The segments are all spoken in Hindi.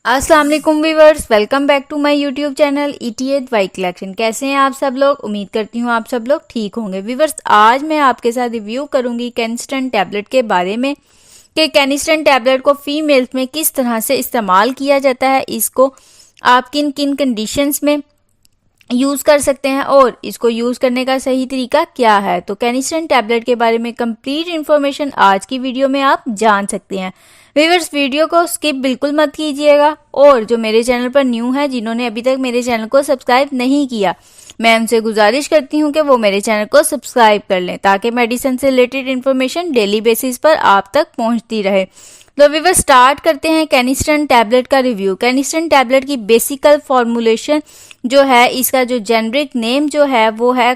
अस्सलाम वालेकुम viewers, welcome back to my YouTube channel ETH Y collection. कैसे हैं आप सब लोग? उम्मीद करती हूँ आप सब लोग ठीक होंगे। व्यूअर्स, आज मैं आपके साथ रिव्यू करूंगी कैनिस्टन टैबलेट के बारे में कि कैनिस्टन टैबलेट को फीमेल्स में किस तरह से इस्तेमाल किया जाता है, इसको आप किन किन कंडीशंस में यूज़ कर सकते हैं और इसको यूज़ करने का सही तरीका क्या है। तो कैनिस्टन टैबलेट के बारे में कंप्लीट इन्फॉर्मेशन आज की वीडियो में आप जान सकते हैं। व्यूअर्स, वीडियो को स्किप बिल्कुल मत कीजिएगा और जो मेरे चैनल पर न्यू है, जिन्होंने अभी तक मेरे चैनल को सब्सक्राइब नहीं किया, मैं उनसे गुजारिश करती हूँ कि वो मेरे चैनल को सब्सक्राइब कर लें ताकि मेडिसिन से रिलेटेड इन्फॉर्मेशन डेली बेसिस पर आप तक पहुँचती रहे। तो व्यूअर्स, स्टार्ट करते हैं कैनिस्टन टैबलेट का रिव्यू। कैनिस्टन टैबलेट की बेसिकल फॉर्मूलेशन जो है, इसका जो जेनरिक नेम जो है वो है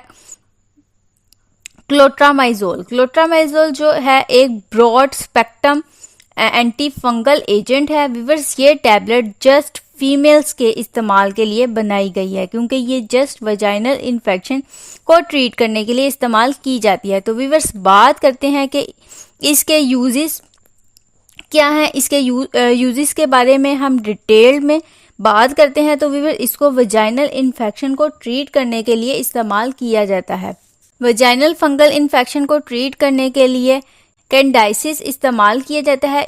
क्लोट्रामाइजोल। क्लोट्रामाइजोल जो है एक broad spectrum anti fungal agent है। व्यूअर्स, ये टैबलेट जस्ट फीमेल्स के इस्तेमाल के लिए बनाई गई है क्योंकि ये जस्ट वजाइनल इन्फेक्शन को ट्रीट करने के लिए इस्तेमाल की जाती है। तो व्यूअर्स, बात करते हैं कि इसके यूजेस क्या है। इसके यूजेस के बारे में हम डिटेल में बात करते हैं। तो व्यूअर्स, इसको वजाइनल इन्फेक्शन को ट्रीट करने के लिए इस्तेमाल किया जाता है। वजाइनल फंगल इन्फेक्शन को ट्रीट करने के लिए कैंडाइसिस इस्तेमाल किया जाता है।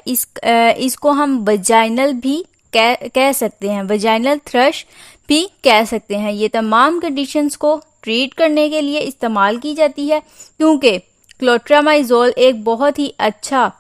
इसको हम वजाइनल भी कह सकते हैं, वजाइनल थ्रश भी कह सकते हैं। ये तमाम कंडीशंस को ट्रीट करने के लिए इस्तेमाल की जाती है क्योंकि क्लोट्रामाइजोल एक बहुत ही अच्छा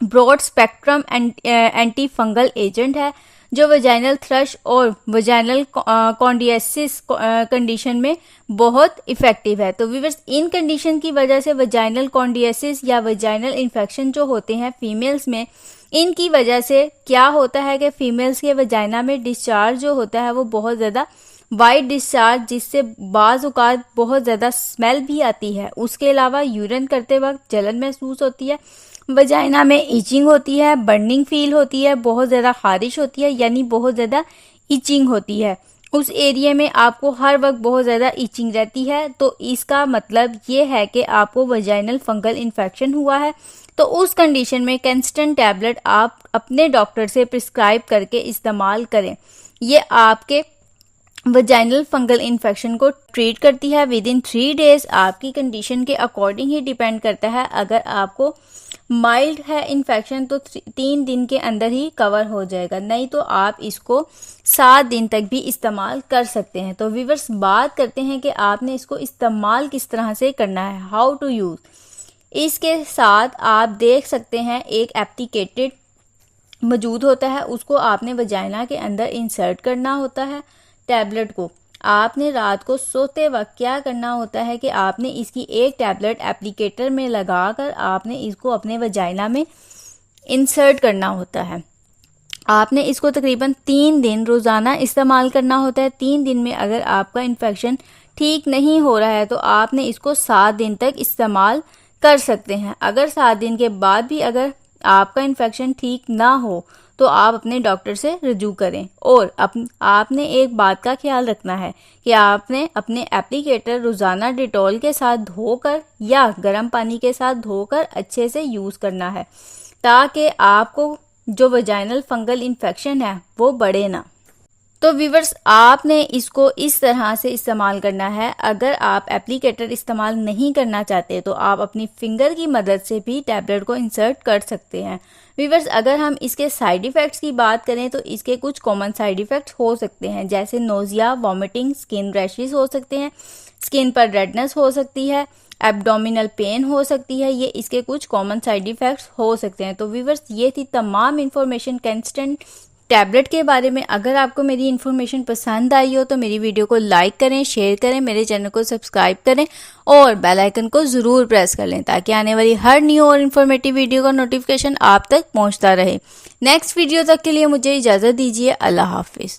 broad spectrum anti fungal agent है जो वजाइनल थ्रश और वजाइनल कॉन्डियासिस कंडीशन में बहुत इफेक्टिव है। तो व्यूअर्स, इन कंडीशन की वजह से वजाइनल कॉन्डियासिस या वजाइनल इन्फेक्शन जो होते हैं फीमेल्स में, इनकी वजह से क्या होता है कि फीमेल्स के वजाइना में डिस्चार्ज जो होता है वो बहुत ज़्यादा वाइट डिस्चार्ज, जिससे बाज़ औक़ात बहुत ज़्यादा स्मेल भी आती है। उसके अलावा यूरिन करते वक्त जलन महसूस होती है, वजाइना में इचिंग होती है, बर्निंग फील होती है, बहुत ज़्यादा खारिश होती है, यानी बहुत ज़्यादा इचिंग होती है। उस एरिया में आपको हर वक्त बहुत ज़्यादा इचिंग रहती है। तो इसका मतलब ये है कि आपको वजाइनल फंगल इन्फेक्शन हुआ है। तो उस कंडीशन में कैनिस्टन टैबलेट आप अपने डॉक्टर से प्रिस्क्राइब करके इस्तेमाल करें। ये आपके वजाइनल फंगल इन्फेक्शन को ट्रीट करती है विद इन 3 डेज। आपकी कंडीशन के अकॉर्डिंग ही डिपेंड करता है। अगर आपको माइल्ड है इन्फेक्शन तो 3 दिन के अंदर ही कवर हो जाएगा, नहीं तो आप इसको 7 दिन तक भी इस्तेमाल कर सकते हैं। तो व्यूअर्स, बात करते हैं कि आपने इसको इस्तेमाल किस तरह से करना है, हाउ टू यूज। इसके साथ आप देख सकते हैं एक एप्लीकेटेड मौजूद होता है, उसको आपने वजाइना के अंदर इंसर्ट करना होता है। टैबलेट को आपने रात को सोते वक्त क्या करना होता है कि आपने इसकी एक टैबलेट एप्लीकेटर में लगाकर आपने इसको अपने वजाइना में इंसर्ट करना होता है। आपने इसको तकरीबन 3 दिन रोज़ाना इस्तेमाल करना होता है। 3 दिन में अगर आपका इन्फेक्शन ठीक नहीं हो रहा है तो आपने इसको 7 दिन तक इस्तेमाल कर सकते हैं। अगर 7 दिन के बाद भी अगर आपका इन्फेक्शन ठीक ना हो तो आप अपने डॉक्टर से रजू करें। और आपने एक बात का ख्याल रखना है कि आपने अपने एप्लीकेटर रोज़ाना डिटॉल के साथ धोकर या गर्म पानी के साथ धोकर अच्छे से यूज़ करना है ताकि आपको जो वजाइनल फंगल इन्फेक्शन है वो बढ़े ना। तो व्यूअर्स, आपने इसको इस तरह से इस्तेमाल करना है। अगर आप एप्लीकेटर इस्तेमाल नहीं करना चाहते तो आप अपनी फिंगर की मदद से भी टैबलेट को इंसर्ट कर सकते हैं। व्यूअर्स, अगर हम इसके साइड इफ़ेक्ट्स की बात करें तो इसके कुछ कॉमन साइड इफ़ेक्ट्स हो सकते हैं, जैसे नोज़िया, वॉमिटिंग, स्किन रैशेस हो सकते हैं, स्किन पर रेडनेस हो सकती है, एब्डोमिनल पेन हो सकती है। ये इसके कुछ कॉमन साइड इफ़ेक्ट्स हो सकते हैं। तो व्यूअर्स, ये थी तमाम इन्फॉर्मेशन कैनिस्टन टैबलेट के बारे में। अगर आपको मेरी इन्फॉर्मेशन पसंद आई हो तो मेरी वीडियो को लाइक करें, शेयर करें, मेरे चैनल को सब्सक्राइब करें और बेल आइकन को ज़रूर प्रेस कर लें ताकि आने वाली हर न्यू और इन्फॉर्मेटिव वीडियो का नोटिफिकेशन आप तक पहुंचता रहे। नेक्स्ट वीडियो तक के लिए मुझे इजाज़त दीजिए। अल्लाह हाफिज़।